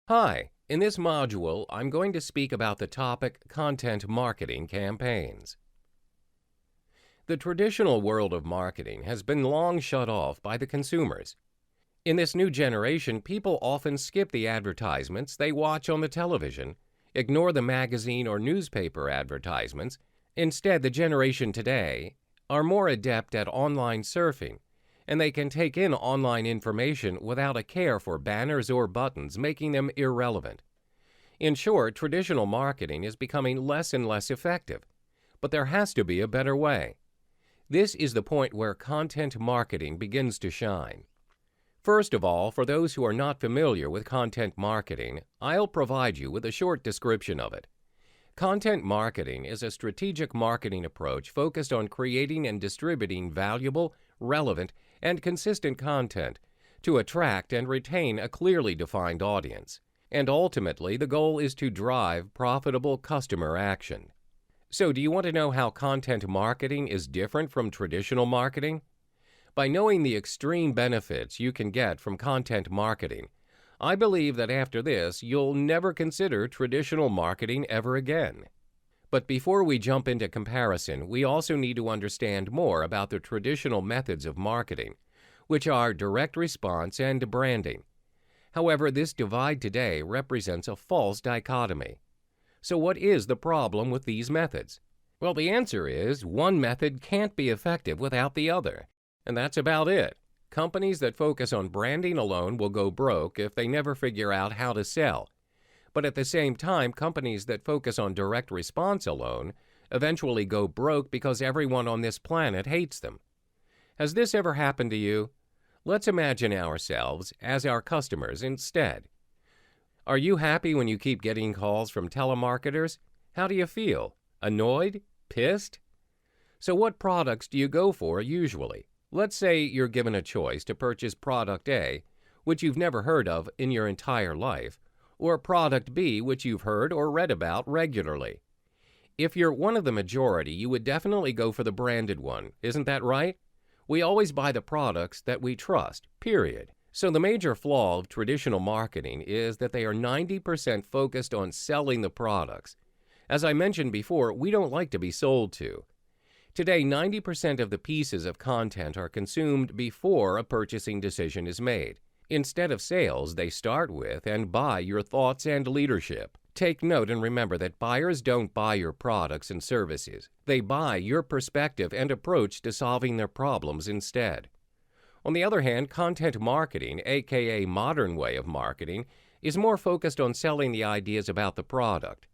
Hi, in this module, I'm going to speak about the topic content marketing campaigns. The traditional world of marketing has been long shut off by the consumers. In this new generation, people often skip the advertisements they watch on the television, ignore the magazine or newspaper advertisements. Instead, the generation today are more adept at online surfing, and they can take in online information without a care for banners or buttons, making them irrelevant. In short, traditional marketing is becoming less and less effective, but there has to be a better way. This is the point where content marketing begins to shine. First of all, for those who are not familiar with content marketing, I'll provide you with a short description of it. Content marketing is a strategic marketing approach focused on creating and distributing valuable, relevant, and consistent content to attract and retain a clearly defined audience. And ultimately, the goal is to drive profitable customer action. So, do you want to know how content marketing is different from traditional marketing? By knowing the extreme benefits you can get from content marketing, I believe that after this, you'll never consider traditional marketing ever again. But before we jump into comparison, we also need to understand more about the traditional methods of marketing, which are direct response and branding. However, this divide today represents a false dichotomy. So what is the problem with these methods? Well, the answer is one method can't be effective without the other, and that's about it. Companies that focus on branding alone will go broke if they never figure out how to sell. But at the same time, companies that focus on direct response alone eventually go broke because everyone on this planet hates them. Has this ever happened to you? Let's imagine ourselves as our customers instead. Are you happy when you keep getting calls from telemarketers? How do you feel? Annoyed? Pissed? So what products do you go for usually? Let's say you're given a choice to purchase product A, which you've never heard of in your entire life, or product B, which you've heard or read about regularly. If you're one of the majority, you would definitely go for the branded one, isn't that right? We always buy the products that we trust, period. So the major flaw of traditional marketing is that they are 90% focused on selling the products. As I mentioned before, we don't like to be sold to. Today, 90% of the pieces of content are consumed before a purchasing decision is made. Instead of sales, they start with and buy your thoughts and leadership. Take note and remember that buyers don't buy your products and services. They buy your perspective and approach to solving their problems instead. On the other hand, content marketing, aka modern way of marketing, is more focused on selling the ideas about the product.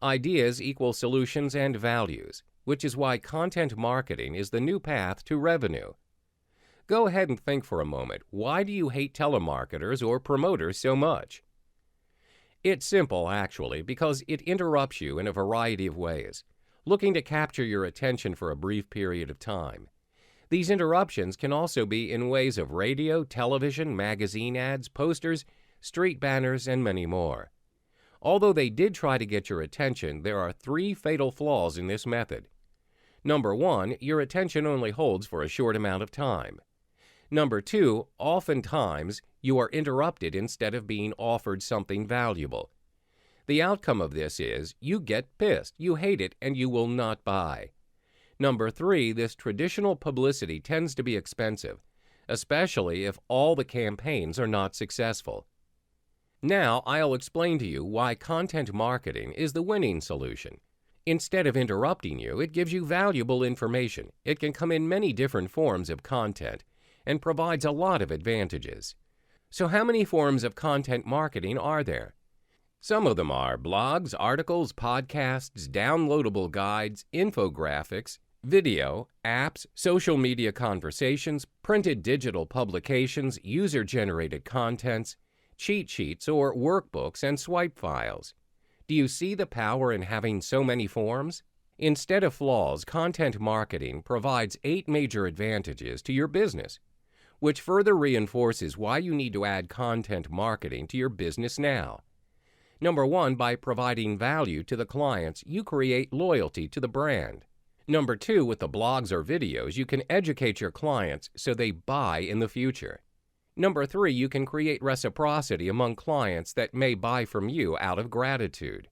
Ideas equal solutions and values, which is why content marketing is the new path to revenue. Go ahead and think for a moment, why do you hate telemarketers or promoters so much? It's simple, actually, because it interrupts you in a variety of ways, looking to capture your attention for a brief period of time. These interruptions can also be in ways of radio, television, magazine ads, posters, street banners, and many more. Although they did try to get your attention, there are three fatal flaws in this method. Number one, your attention only holds for a short amount of time. Number two, oftentimes you are interrupted instead of being offered something valuable. The outcome of this is you get pissed, you hate it, and you will not buy. Number three, this traditional publicity tends to be expensive, especially if all the campaigns are not successful. Now, I'll explain to you why content marketing is the winning solution. Instead of interrupting you, it gives you valuable information. It can come in many different forms of content and provides a lot of advantages. So how many forms of content marketing are there? Some of them are blogs, articles, podcasts, downloadable guides, infographics, video, apps, social media conversations, printed digital publications, user-generated contents, cheat sheets or workbooks, and swipe files. Do you see the power in having so many forms? Instead of flaws, content marketing provides 8 major advantages to your business, which further reinforces why you need to add content marketing to your business now. Number 1, by providing value to the clients, you create loyalty to the brand. Number 2, with the blogs or videos, you can educate your clients so they buy in the future. Number 3, you can create reciprocity among clients that may buy from you out of gratitude.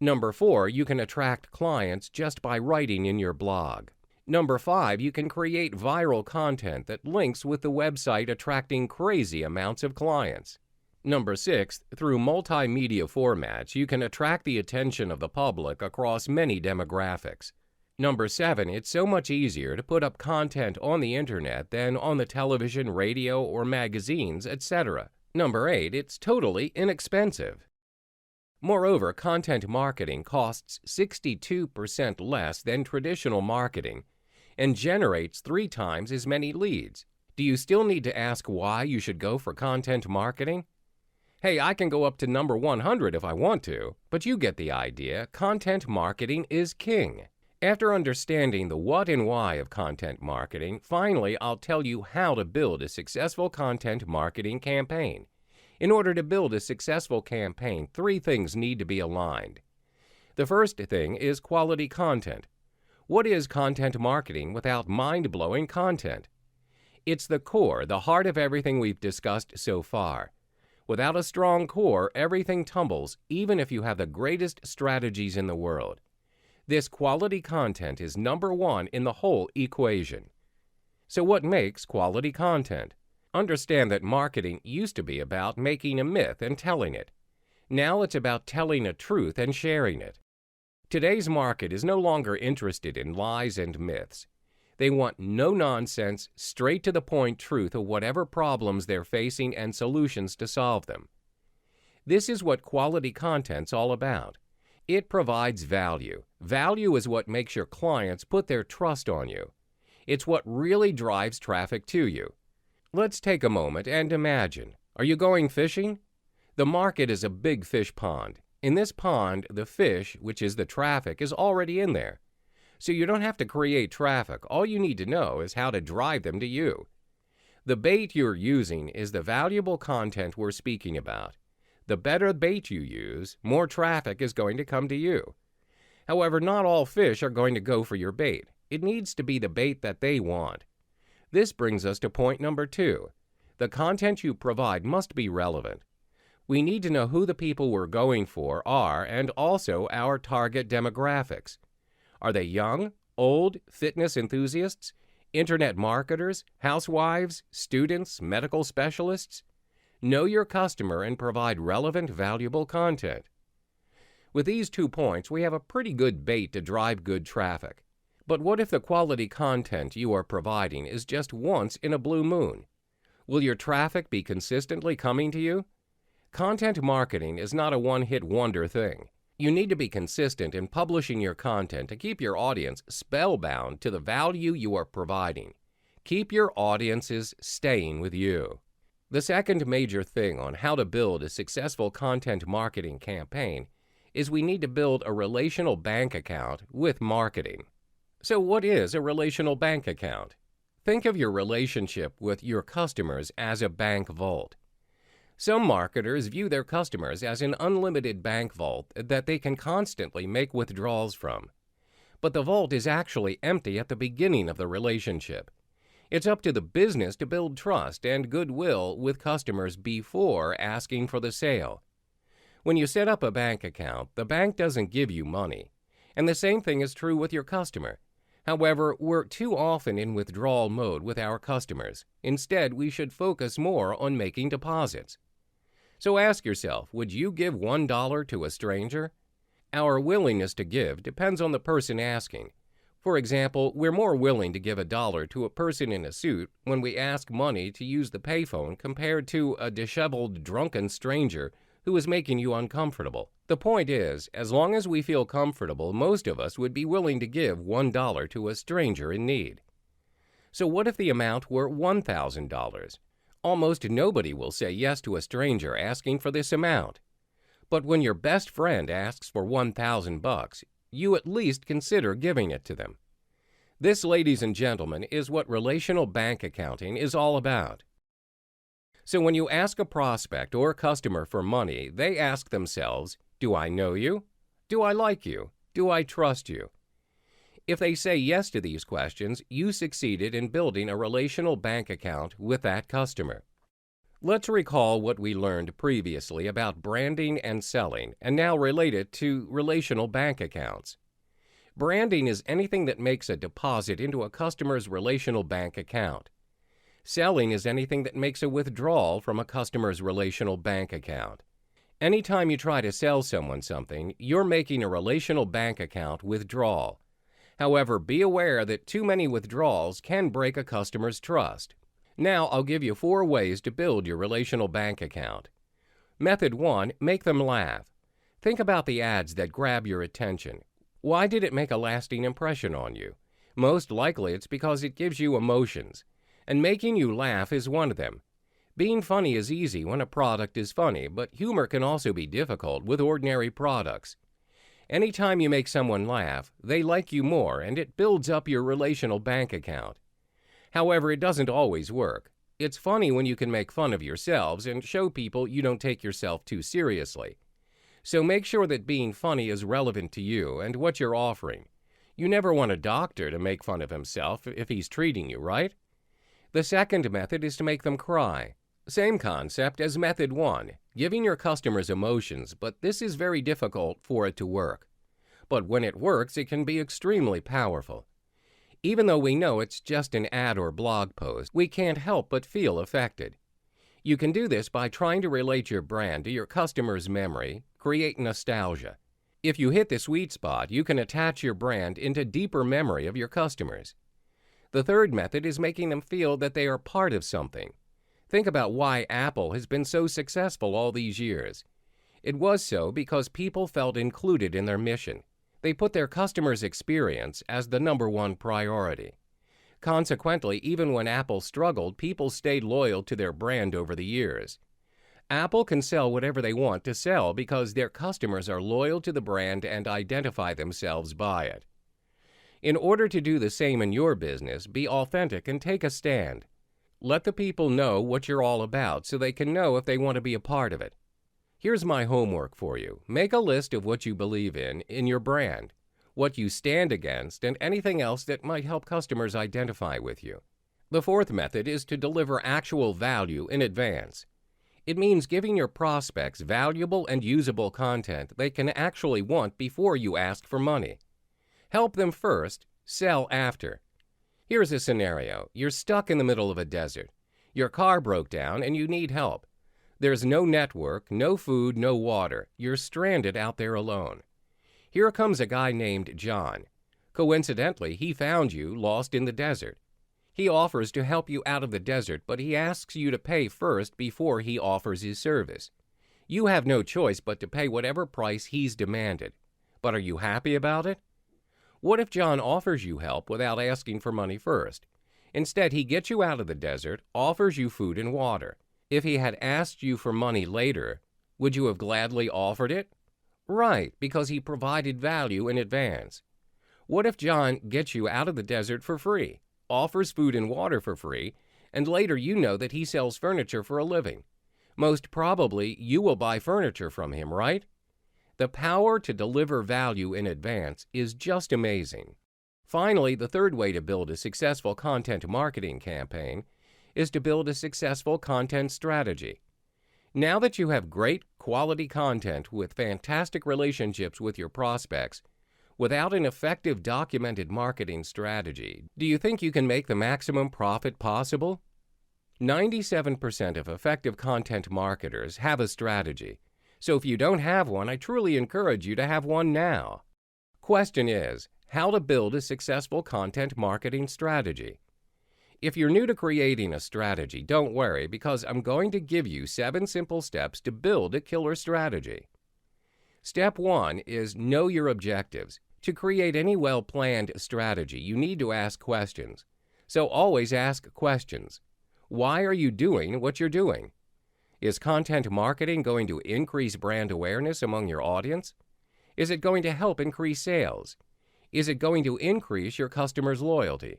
Number 4, you can attract clients just by writing in your blog. Number 5, you can create viral content that links with the website, attracting crazy amounts of clients. Number 6, through multimedia formats, you can attract the attention of the public across many demographics. Number 7, it's so much easier to put up content on the internet than on the television, radio, or magazines, etc. Number 8, it's totally inexpensive. Moreover, content marketing costs 62% less than traditional marketing and generates 3 times as many leads. Do you still need to ask why you should go for content marketing? Hey, I can go up to number 100 if I want to, but you get the idea. Content marketing is king. After understanding the what and why of content marketing, finally, I'll tell you how to build a successful content marketing campaign. In order to build a successful campaign, 3 things need to be aligned. The first thing is quality content. What is content marketing without mind-blowing content? It's the core, the heart of everything we've discussed so far. Without a strong core, everything tumbles, even if you have the greatest strategies in the world. This quality content is number 1 in the whole equation. So what makes quality content? Understand that marketing used to be about making a myth and telling it. Now it's about telling a truth and sharing it. Today's market is no longer interested in lies and myths. They want no-nonsense, straight-to-the-point truth of whatever problems they're facing and solutions to solve them. This is what quality content's all about. It provides value. Value is what makes your clients put their trust on you. It's what really drives traffic to you. Let's take a moment and imagine. Are you going fishing? The market is a big fish pond. In this pond, the fish, which is the traffic, is already in there. So you don't have to create traffic. All you need to know is how to drive them to you. The bait you're using is the valuable content we're speaking about. The better bait you use, more traffic is going to come to you. However, not all fish are going to go for your bait. It needs to be the bait that they want. This brings us to point number 2. The content you provide must be relevant. We need to know who the people we're going for are and also our target demographics. Are they young, old, fitness enthusiasts, internet marketers, housewives, students, medical specialists? Know your customer and provide relevant, valuable content. With these 2 points, we have a pretty good bait to drive good traffic. But what if the quality content you are providing is just once in a blue moon? Will your traffic be consistently coming to you? Content marketing is not a one-hit wonder thing. You need to be consistent in publishing your content to keep your audience spellbound to the value you are providing. Keep your audiences staying with you. The second major thing on how to build a successful content marketing campaign is we need to build a relational bank account with marketing. So what is a relational bank account? Think of your relationship with your customers as a bank vault. Some marketers view their customers as an unlimited bank vault that they can constantly make withdrawals from. But the vault is actually empty at the beginning of the relationship. It's up to the business to build trust and goodwill with customers before asking for the sale. When you set up a bank account, the bank doesn't give you money. And the same thing is true with your customer. However, we're too often in withdrawal mode with our customers. Instead, we should focus more on making deposits. So ask yourself, would you give $1 to a stranger? Our willingness to give depends on the person asking. For example, we're more willing to give $1 to a person in a suit when we ask money to use the payphone compared to a disheveled, drunken stranger who is making you uncomfortable. The point is, as long as we feel comfortable, most of us would be willing to give $1 to a stranger in need. So what if the amount were $1,000? Almost nobody will say yes to a stranger asking for this amount. But when your best friend asks for $1,000, you at least consider giving it to them. This, ladies and gentlemen, is what relational bank accounting is all about. So when you ask a prospect or customer for money, they ask themselves, do I know you? Do I like you? Do I trust you? If they say yes to these questions, you succeeded in building a relational bank account with that customer. Let's recall what we learned previously about branding and selling, and now relate it to relational bank accounts. Branding is anything that makes a deposit into a customer's relational bank account. Selling is anything that makes a withdrawal from a customer's relational bank account. Anytime you try to sell someone something, you're making a relational bank account withdrawal. However, be aware that too many withdrawals can break a customer's trust. Now I'll give you 4 ways to build your relational bank account. Method 1, make them laugh. Think about the ads that grab your attention. Why did it make a lasting impression on you? Most likely it's because it gives you emotions, and making you laugh is one of them. Being funny is easy when a product is funny, but humor can also be difficult with ordinary products. Anytime you make someone laugh, they like you more, and it builds up your relational bank account. However, it doesn't always work. It's funny when you can make fun of yourselves and show people you don't take yourself too seriously. So make sure that being funny is relevant to you and what you're offering. You never want a doctor to make fun of himself if he's treating you, right? The second method is to make them cry. Same concept as method 1, giving your customers emotions, but this is very difficult for it to work. But when it works, it can be extremely powerful. Even though we know it's just an ad or blog post, we can't help but feel affected. You can do this by trying to relate your brand to your customer's memory, create nostalgia. If you hit the sweet spot, you can attach your brand into deeper memory of your customers. The third method is making them feel that they are part of something. Think about why Apple has been so successful all these years. It was so because people felt included in their mission. They put their customers' experience as the #1 priority. Consequently, even when Apple struggled, people stayed loyal to their brand over the years. Apple can sell whatever they want to sell because their customers are loyal to the brand and identify themselves by it. In order to do the same in your business, be authentic and take a stand. Let the people know what you're all about so they can know if they want to be a part of it. Here's my homework for you. Make a list of what you believe in your brand, what you stand against, and anything else that might help customers identify with you. The fourth method is to deliver actual value in advance. It means giving your prospects valuable and usable content they can actually want before you ask for money. Help them first, sell after. Here's a scenario. You're stuck in the middle of a desert. Your car broke down and you need help. There's no network, no food, no water. You're stranded out there alone. Here comes a guy named John. Coincidentally, he found you lost in the desert. He offers to help you out of the desert, but he asks you to pay first before he offers his service. You have no choice but to pay whatever price he's demanded. But are you happy about it? What if John offers you help without asking for money first? Instead, he gets you out of the desert, offers you food and water. If he had asked you for money later, would you have gladly offered it? Right, because he provided value in advance. What if John gets you out of the desert for free, offers food and water for free, and later you know that he sells furniture for a living? Most probably, you will buy furniture from him, right? The power to deliver value in advance is just amazing. Finally, the third way to build a successful content marketing campaign is to build a successful content strategy. Now that you have great quality content with fantastic relationships with your prospects, without an effective documented marketing strategy, do you think you can make the maximum profit possible? 97% of effective content marketers have a strategy. So if you don't have one, I truly encourage you to have one now. Question is, how to build a successful content marketing strategy. If you're new to creating a strategy, don't worry because I'm going to give you 7 simple steps to build a killer strategy. Step 1 is know your objectives. To create any well-planned strategy, you need to ask questions. So always ask questions. Why are you doing what you're doing? Is content marketing going to increase brand awareness among your audience? Is it going to help increase sales? Is it going to increase your customers' loyalty?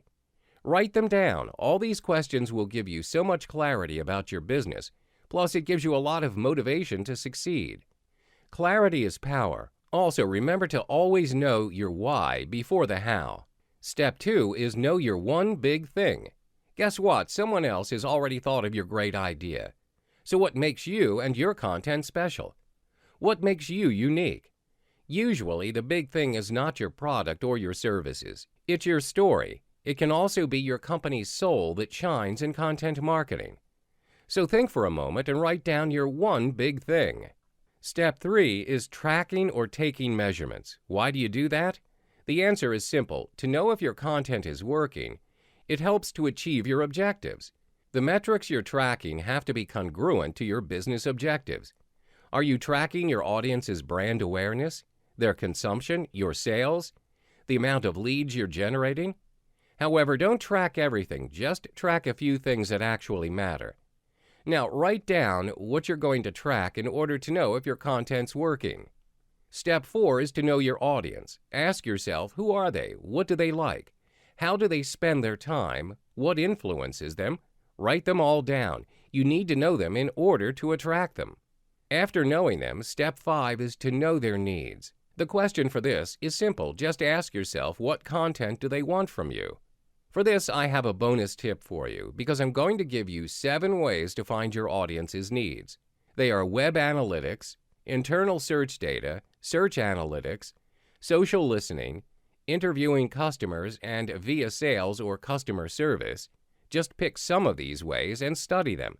Write them down. All these questions will give you so much clarity about your business, plus it gives you a lot of motivation to succeed. Clarity is power. Also, remember to always know your why before the how. Step 2 is know your one big thing. Guess what? Someone else has already thought of your great idea. So what makes you and your content special? What makes you unique? Usually, the big thing is not your product or your services. It's your story. It can also be your company's soul that shines in content marketing. So think for a moment and write down your one big thing. Step 3 is tracking or taking measurements. Why do you do that? The answer is simple. To know if your content is working, it helps to achieve your objectives. The metrics you're tracking have to be congruent to your business objectives. Are you tracking your audience's brand awareness, their consumption, your sales, the amount of leads you're generating? However, don't track everything. Just track a few things that actually matter. Now, write down what you're going to track in order to know if your content's working. Step 4 is to know your audience. Ask yourself, who are they? What do they like? How do they spend their time? What influences them? Write them all down. You need to know them in order to attract them. After knowing them, step 5 is to know their needs. The question for this is simple. Just ask yourself, what content do they want from you? For this, I have a bonus tip for you because I'm going to give you 7 ways to find your audience's needs. They are web analytics, internal search data, search analytics, social listening, interviewing customers, and via sales or customer service. Just pick some of these ways and study them.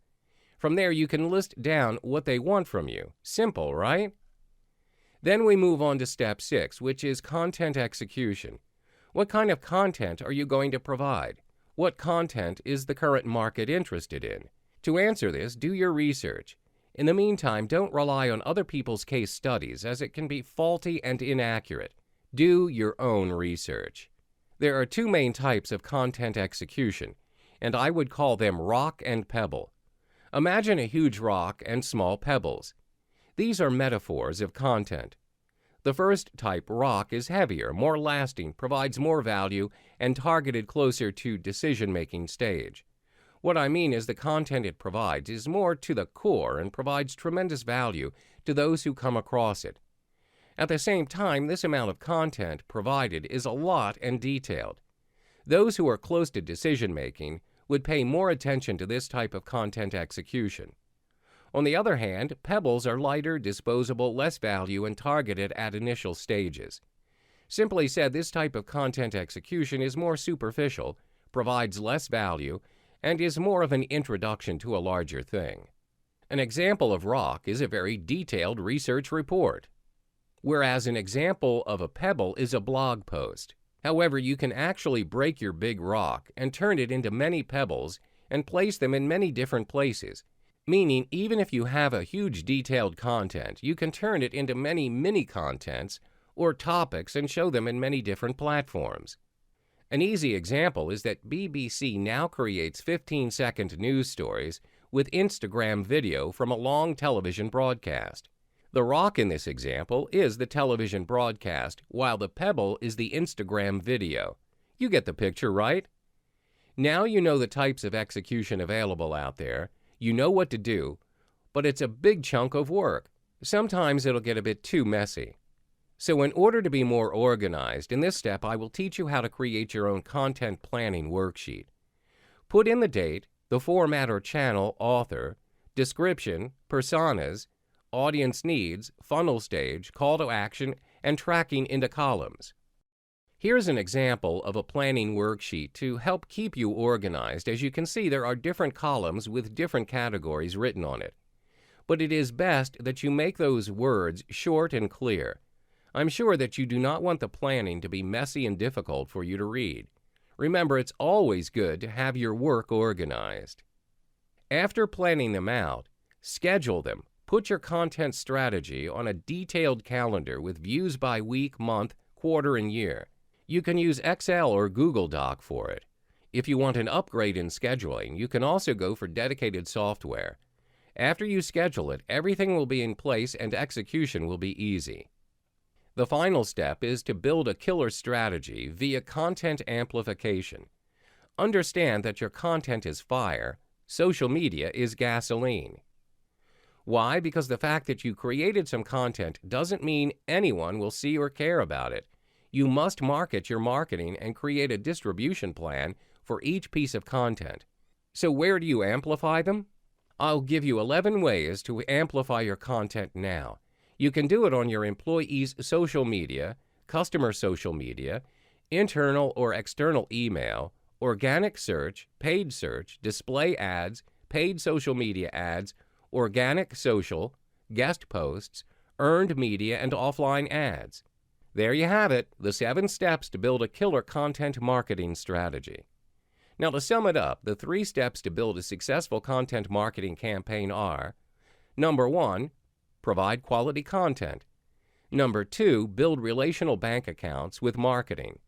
From there, you can list down what they want from you. Simple, right? Then we move on to step 6, which is content execution. What kind of content are you going to provide? What content is the current market interested in? To answer this, do your research. In the meantime, don't rely on other people's case studies as it can be faulty and inaccurate. Do your own research. There are 2 main types of content execution, and I would call them rock and pebble. Imagine a huge rock and small pebbles. These are metaphors of content. The first type, rock, is heavier, more lasting, provides more value, and targeted closer to decision-making stage. What I mean is the content it provides is more to the core and provides tremendous value to those who come across it. At the same time, this amount of content provided is a lot and detailed. Those who are close to decision-making would pay more attention to this type of content execution. On the other hand, pebbles are lighter, disposable, less value, and targeted at initial stages. Simply said, this type of content execution is more superficial, provides less value, and is more of an introduction to a larger thing. An example of rock is a very detailed research report, whereas an example of a pebble is a blog post. However, you can actually break your big rock and turn it into many pebbles and place them in many different places. Meaning, even if you have a huge detailed content, you can turn it into many mini-contents or topics and show them in many different platforms. An easy example is that BBC now creates 15-second news stories with Instagram video from a long television broadcast. The rock in this example is the television broadcast, while the pebble is the Instagram video. You get the picture, right? Now you know the types of execution available out there. You know what to do, but it's a big chunk of work. Sometimes it'll get a bit too messy. So in order to be more organized, in this step I will teach you how to create your own content planning worksheet. Put in the date, the format or channel, author, description, personas, audience needs, funnel stage, call to action, and tracking into columns. Here's an example of a planning worksheet to help keep you organized. As you can see, there are different columns with different categories written on it. But it is best that you make those words short and clear. I'm sure that you do not want the planning to be messy and difficult for you to read. Remember, it's always good to have your work organized. After planning them out, schedule them. Put your content strategy on a detailed calendar with views by week, month, quarter, and year. You can use Excel or Google Doc for it. If you want an upgrade in scheduling, you can also go for dedicated software. After you schedule it, everything will be in place and execution will be easy. The final step is to build a killer strategy via content amplification. Understand that your content is fire, social media is gasoline. Why? Because the fact that you created some content doesn't mean anyone will see or care about it. You must market your marketing and create a distribution plan for each piece of content. So where do you amplify them? I'll give you 11 ways to amplify your content now. You can do it on your employees' social media, customer social media, internal or external email, organic search, paid search, display ads, paid social media ads, organic social, guest posts, earned media, and offline ads. There you have it, the 7 steps to build a killer content marketing strategy. Now, to sum it up, the 3 steps to build a successful content marketing campaign are: number 1, provide quality content. Number 2, build relational bank accounts with marketing.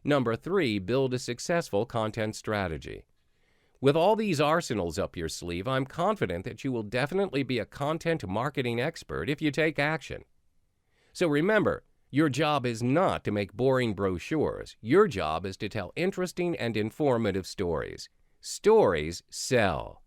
Number 3, build a successful content strategy. With all these arsenals up your sleeve, I'm confident that you will definitely be a content marketing expert if you take action. So remember, your job is not to make boring brochures. Your job is to tell interesting and informative stories. Stories sell.